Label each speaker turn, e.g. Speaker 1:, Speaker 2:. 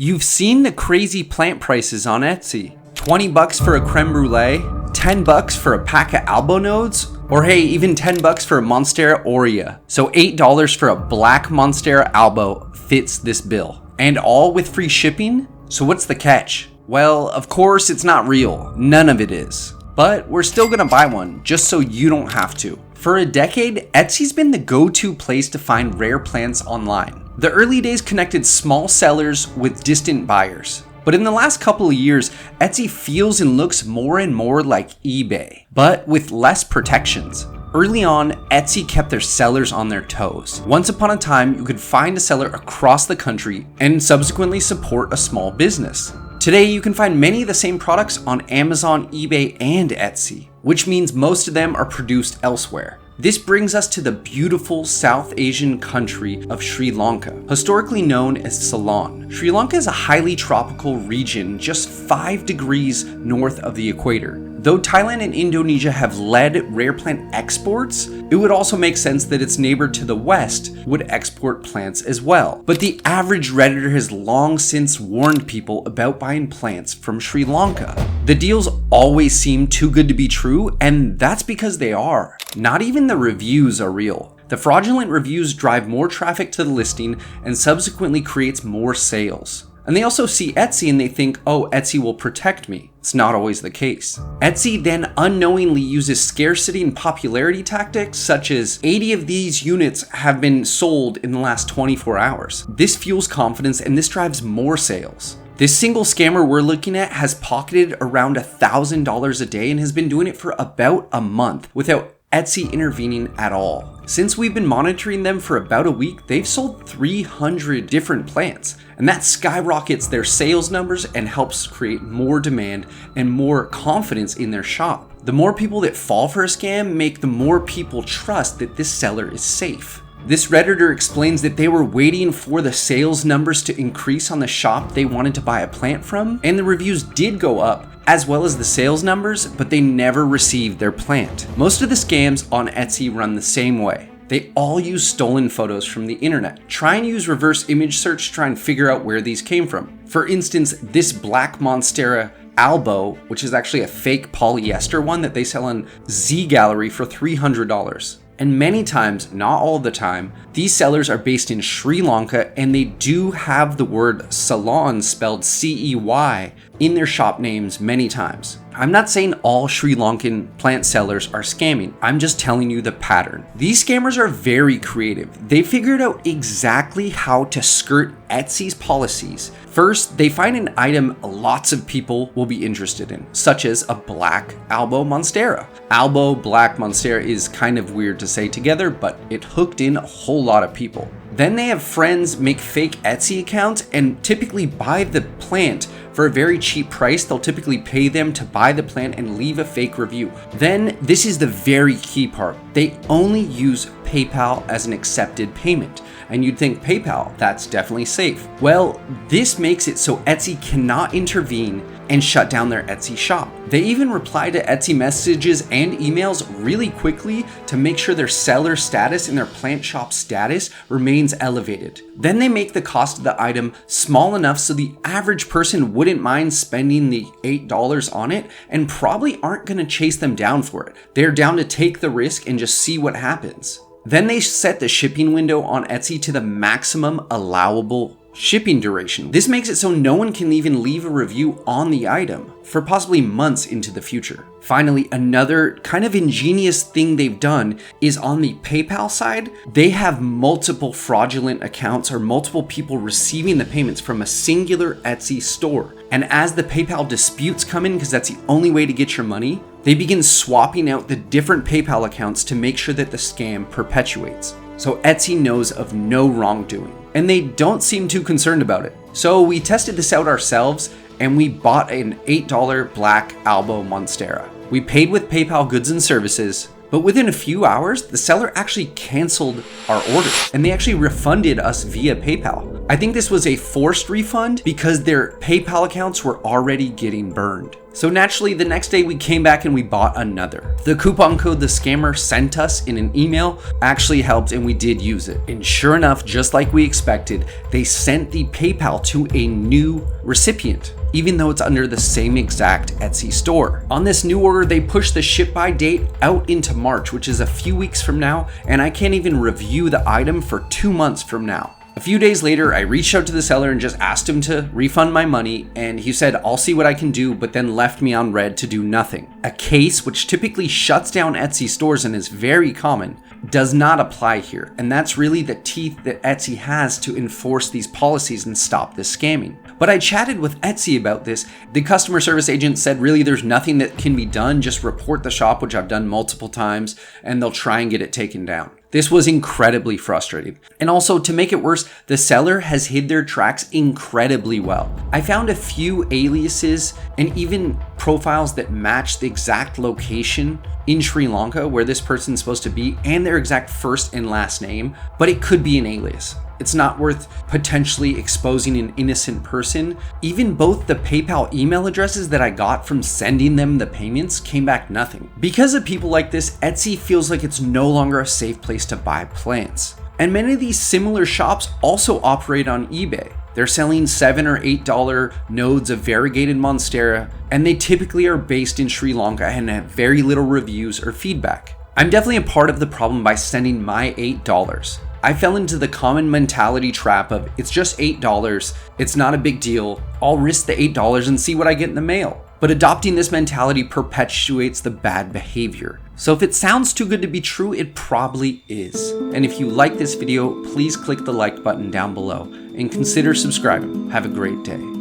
Speaker 1: You've seen the crazy plant prices on Etsy. 20 bucks for a creme brulee, 10 bucks for a pack of albonodes, or hey, even 10 bucks for a Monstera aurea. So $8 for a Black Monstera albo fits this bill. And all with free shipping? So what's the catch? Well, of course it's not real. None of it is. But we're still gonna buy one, just so you don't have to. For a decade, Etsy's been the go-to place to find rare plants online. The early days connected small sellers with distant buyers. But in the last couple of years, Etsy feels and looks more and more like eBay, but with less protections. Early on, Etsy kept their sellers on their toes. Once upon a time, you could find a seller across the country and subsequently support a small business. Today, you can find many of the same products on Amazon, eBay, and Etsy, which means most of them are produced elsewhere. This brings us to the beautiful South Asian country of Sri Lanka, historically known as Ceylon. Sri Lanka is a highly tropical region just 5 degrees north of the equator. Though Thailand and Indonesia have led rare plant exports, it would also make sense that its neighbor to the west would export plants as well. But the average Redditor has long since warned people about buying plants from Sri Lanka. The deals always seem too good to be true, and that's because they are. Not even the reviews are real. The fraudulent reviews drive more traffic to the listing and subsequently creates more sales. And they also see Etsy and they think, oh, Etsy will protect me. It's not always the case. Etsy then unknowingly uses scarcity and popularity tactics, such as 80 of these units have been sold in the last 24 hours. This fuels confidence and this drives more sales. This single scammer we're looking at has pocketed around $1,000 a day and has been doing it for about a month without Etsy intervening at all. Since we've been monitoring them for about a week, they've sold 300 different plants, and that skyrockets their sales numbers and helps create more demand and more confidence in their shop. The more people that fall for a scam make the more people trust that this seller is safe. This Redditor explains that they were waiting for the sales numbers to increase on the shop they wanted to buy a plant from, and the reviews did go up, as well as the sales numbers, but they never received their plant. Most of the scams on Etsy run the same way. They all use stolen photos from the internet. Try and use reverse image search to try and figure out where these came from. For instance, this Black Monstera albo, which is actually a fake polyester one that they sell on Z Gallery for $300. And many times, not all the time, these sellers are based in Sri Lanka and they do have the word Ceylon spelled C-E-Y in their shop names many times. I'm not saying all Sri Lankan plant sellers are scamming, I'm just telling you the pattern. These scammers are very creative. They figured out exactly how to skirt Etsy's policies. First, they find an item lots of people will be interested in, such as a black albo monstera. Albo Black Monstera is kind of weird to say together, but it hooked in a whole lot of people. Then they have friends make fake Etsy accounts and typically buy the plant for a very cheap price. They'll typically pay them to buy the plant and leave a fake review. Then, this is the very key part. They only use PayPal as an accepted payment. And you'd think PayPal, that's definitely safe. Well, this makes it so Etsy cannot intervene and shut down their Etsy shop. They even reply to Etsy messages and emails really quickly to make sure their seller status and their plant shop status remains elevated. Then they make the cost of the item small enough so the average person wouldn't mind spending the $8 on it and probably aren't gonna chase them down for it. They're down to take the risk and just see what happens. Then they set the shipping window on Etsy to the maximum allowable shipping duration. This makes it so no one can even leave a review on the item for possibly months into the future. Finally, another kind of ingenious thing they've done is on the PayPal side, they have multiple fraudulent accounts or multiple people receiving the payments from a singular Etsy store. And as the PayPal disputes come in, because that's the only way to get your money, they begin swapping out the different PayPal accounts to make sure that the scam perpetuates. So Etsy knows of no wrongdoing, and they don't seem too concerned about it. So we tested this out ourselves, and we bought an $8 Black Albo Monstera. We paid with PayPal goods and services, but within a few hours, the seller actually canceled our order, and they actually refunded us via PayPal. I think this was a forced refund because their PayPal accounts were already getting burned. So naturally, the next day we came back and we bought another. The coupon code the scammer sent us in an email actually helped, and we did use it. And sure enough, just like we expected, they sent the PayPal to a new recipient, even though it's under the same exact Etsy store. On this new order, they pushed the ship by date out into March, which is a few weeks from now, and I can't even review the item for 2 months from now. A few days later, I reached out to the seller and just asked him to refund my money, and he said, I'll see what I can do, but then left me on red to do nothing. A case, which typically shuts down Etsy stores and is very common, does not apply here, and that's really the teeth that Etsy has to enforce these policies and stop this scamming. But I chatted with Etsy about this. The customer service agent said really there's nothing that can be done, just report the shop, which I've done multiple times, and they'll try and get it taken down. This was incredibly frustrating. And also, to make it worse, the seller has hid their tracks incredibly well. I found a few aliases and even profiles that match the exact location in Sri Lanka where this person's supposed to be and their exact first and last name, but it could be an alias. It's not worth potentially exposing an innocent person. Even both the PayPal email addresses that I got from sending them the payments came back nothing. Because of people like this, Etsy feels like it's no longer a safe place to buy plants. And many of these similar shops also operate on eBay. They're selling $7 or $8 nodes of variegated Monstera, and they typically are based in Sri Lanka and have very little reviews or feedback. I'm definitely a part of the problem by sending my $8. I fell into the common mentality trap of it's just $8, it's not a big deal, I'll risk the $8 and see what I get in the mail. But adopting this mentality perpetuates the bad behavior. So if it sounds too good to be true, it probably is. And if you like this video, please click the like button down below and consider subscribing. Have a great day.